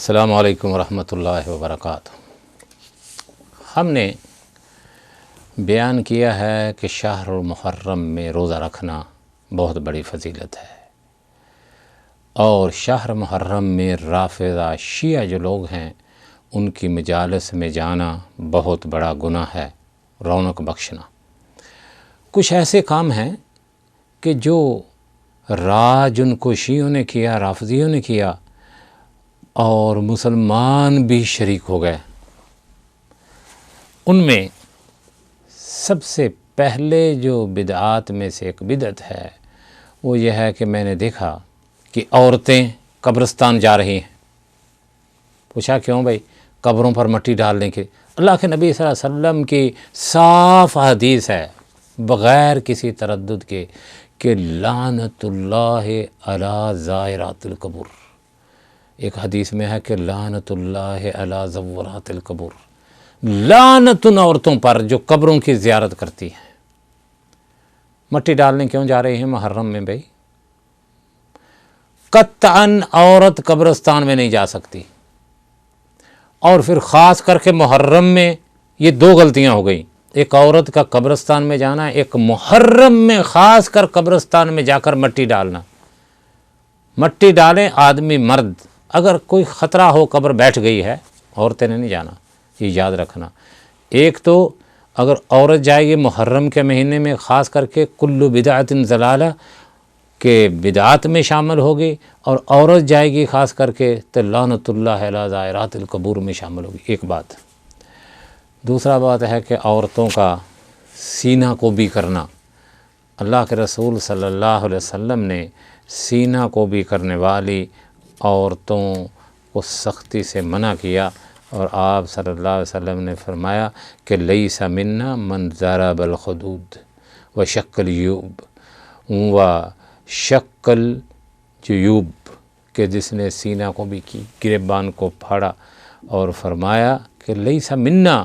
السلام علیکم ورحمۃ اللہ وبرکاتہ۔ ہم نے بیان کیا ہے کہ شہر المحرم میں روزہ رکھنا بہت بڑی فضیلت ہے، اور شہر محرم میں رافضہ شیعہ جو لوگ ہیں ان کی مجالس میں جانا بہت بڑا گناہ ہے، رونق بخشنا۔ کچھ ایسے کام ہیں کہ جو راج ان کو شیعوں نے کیا، رافضیوں نے کیا، اور مسلمان بھی شریک ہو گئے۔ ان میں سب سے پہلے جو بدعات میں سے ایک بدعت ہے وہ یہ ہے کہ میں نے دیکھا کہ عورتیں قبرستان جا رہی ہیں۔ پوچھا کیوں بھائی؟ قبروں پر مٹی ڈالنے کے۔ اللہ کے نبی صلی اللہ علیہ وسلم کی صاف حدیث ہے بغیر کسی تردد کے کہ لعنت اللہ علی زائرات القبور۔ ایک حدیث میں ہے کہ لعنت اللہ علی زوارات القبور، لعنت ان عورتوں پر جو قبروں کی زیارت کرتی ہیں۔ مٹی ڈالنے کیوں جا رہی ہیں محرم میں بھائی؟ قطعاً عورت قبرستان میں نہیں جا سکتی، اور پھر خاص کر کے محرم میں یہ دو غلطیاں ہو گئیں۔ ایک عورت کا قبرستان میں جانا، ایک محرم میں خاص کر قبرستان میں جا کر مٹی ڈالنا۔ مٹی ڈالیں آدمی مرد، اگر کوئی خطرہ ہو قبر بیٹھ گئی ہے، عورتیں نے نہیں جانا، یہ یاد رکھنا۔ ایک تو اگر عورت جائے گی محرم کے مہینے میں، خاص کر کے کل بدعت ضلالہ کے بدعات میں شامل ہوگی، اور عورت جائے گی خاص کر کے تو لعنت اللہ علی زائرات القبور میں شامل ہوگی۔ ایک بات۔ دوسرا بات ہے کہ عورتوں کا سینہ کو بھی کرنا۔ اللہ کے رسول صلی اللہ علیہ وسلم نے سینہ کو بھی کرنے والی عورتوں کو سختی سے منع کیا، اور آپ صلی اللہ علیہ وسلم نے فرمایا کہ لیس منا من ضرب الخدود وشق الجیوب وشق الجیوب، کہ جس نے سینہ کو بھی کی، گریبان کو پھاڑا، اور فرمایا کہ لیس منا،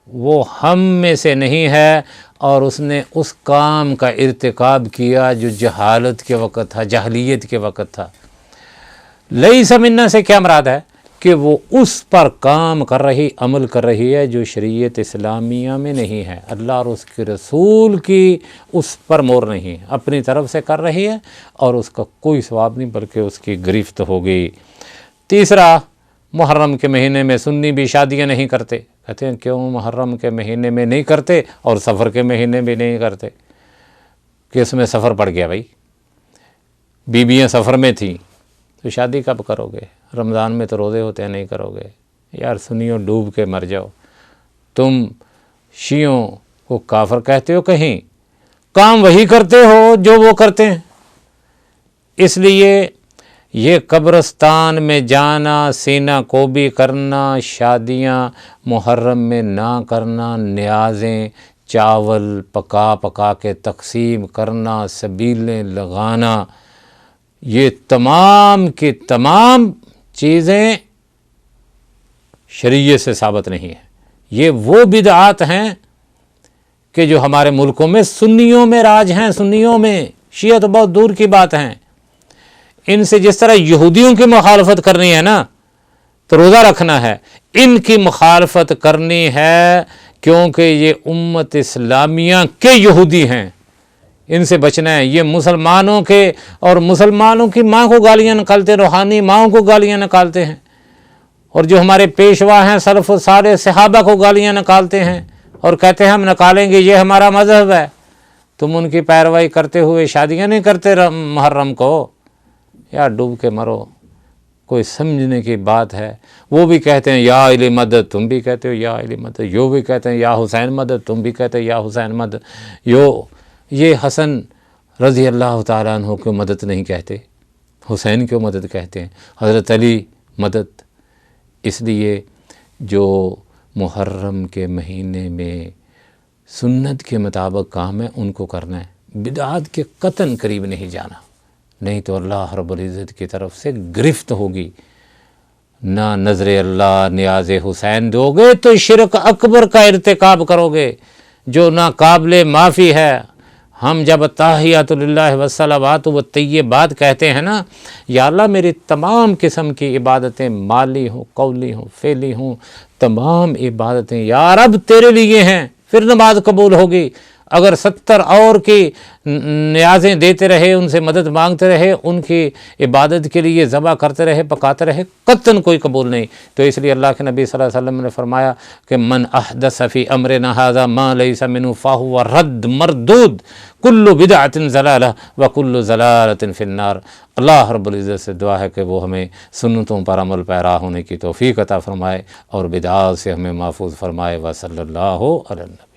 وہ ہم میں سے نہیں ہے، اور اس نے اس کام کا ارتکاب کیا جو جہالت کے وقت تھا، جاہلیت کے وقت تھا۔ لیس منا سے کیا مراد ہے؟ کہ وہ اس پر کام کر رہی، عمل کر رہی ہے جو شریعت اسلامیہ میں نہیں ہے، اللہ اور اس کے رسول کی اس پر مور نہیں ہے، اپنی طرف سے کر رہی ہے، اور اس کا کوئی ثواب نہیں بلکہ اس کی گرفت ہوگی۔ تیسرا، محرم کے مہینے میں سنی بھی شادیاں نہیں کرتے۔ کہتے ہیں کیوں محرم کے مہینے میں نہیں کرتے اور سفر کے مہینے میں نہیں کرتے؟ کہ اس میں سفر پڑ گیا بھائی، بیویاں سفر میں تھیں تو شادی کب کرو گے؟ رمضان میں تو روزے ہوتے ہیں، نہیں کرو گے؟ یار سنیو، ڈوب کے مر جاؤ۔ تم شیعوں کو کافر کہتے ہو، کہیں کام وہی کرتے ہو جو وہ کرتے ہیں۔ اس لیے یہ قبرستان میں جانا، سینہ کو بھی کرنا، شادیاں محرم میں نہ کرنا، نیازیں چاول پکا پکا کے تقسیم کرنا، سبیلیں لگانا، یہ تمام کی تمام چیزیں شریعت سے ثابت نہیں ہیں۔ یہ وہ بدعات ہیں کہ جو ہمارے ملکوں میں سنیوں میں راج ہیں، سنیوں میں، شیعہ تو بہت دور کی بات ہیں۔ ان سے جس طرح یہودیوں کی مخالفت کرنی ہے نا تو روزہ رکھنا ہے، ان کی مخالفت کرنی ہے، کیونکہ یہ امت اسلامیہ کے یہودی ہیں، ان سے بچنا ہے۔ یہ مسلمانوں کے اور مسلمانوں کی ماں کو گالیاں نکالتے، روحانی ماں کو گالیاں نکالتے ہیں، اور جو ہمارے پیشوا ہیں سلف سارے صحابہ کو گالیاں نکالتے ہیں، اور کہتے ہیں ہم نکالیں گے، یہ ہمارا مذہب ہے۔ تم ان کی پیروی کرتے ہوئے شادیاں نہیں کرتے محرم کو؟ یار ڈوب کے مرو، کوئی سمجھنے کی بات ہے۔ وہ بھی کہتے ہیں یا علی مدد، تم بھی کہتے ہو یا علی مدد، یو بھی کہتے ہیں یا حسین مدد، تم بھی کہتے ہو یا حسین مدد۔ یہ حسن رضی اللہ تعالیٰ عنہ کو مدد نہیں کہتے، حسین کو مدد کہتے ہیں، حضرت علی مدد۔ اس لیے جو محرم کے مہینے میں سنت کے مطابق کام ہے ان کو کرنا ہے، بدعات کے قطعاً قریب نہیں جانا، نہیں تو اللہ رب العزت کی طرف سے گرفت ہوگی۔ نہ نظر اللہ نیاز حسین دو گے تو شرک اکبر کا ارتکاب کرو گے جو نہ قابل معافی ہے۔ ہم جب تحیات للہ والصلوات والطیبات کہتے ہیں نا، یا اللہ میری تمام قسم کی عبادتیں، مالی ہوں، قولی ہوں، فعلی ہوں، تمام عبادتیں یا رب تیرے لیے ہیں، پھر نماز قبول ہوگی۔ اگر 70 اور کی نیازیں دیتے رہے، ان سے مدد مانگتے رہے، ان کی عبادت کے لیے ذبح کرتے رہے، پکاتے رہے، قطعاً کوئی قبول نہیں۔ تو اس لیے اللہ کے نبی صلی اللہ علیہ وسلم نے فرمایا کہ من احدث فی امرنا ھذا ما لیس منہ فہو رد مردود، کل بدعۃ ضلالہ وکل ضلالۃ فی النار۔ اللہ رب العزت سے دعا ہے کہ وہ ہمیں سنتوں پر عمل پیرا ہونے کی توفیق عطا فرمائے اور بدعات سے ہمیں محفوظ فرمائے۔ وصلی اللہ علی النبی۔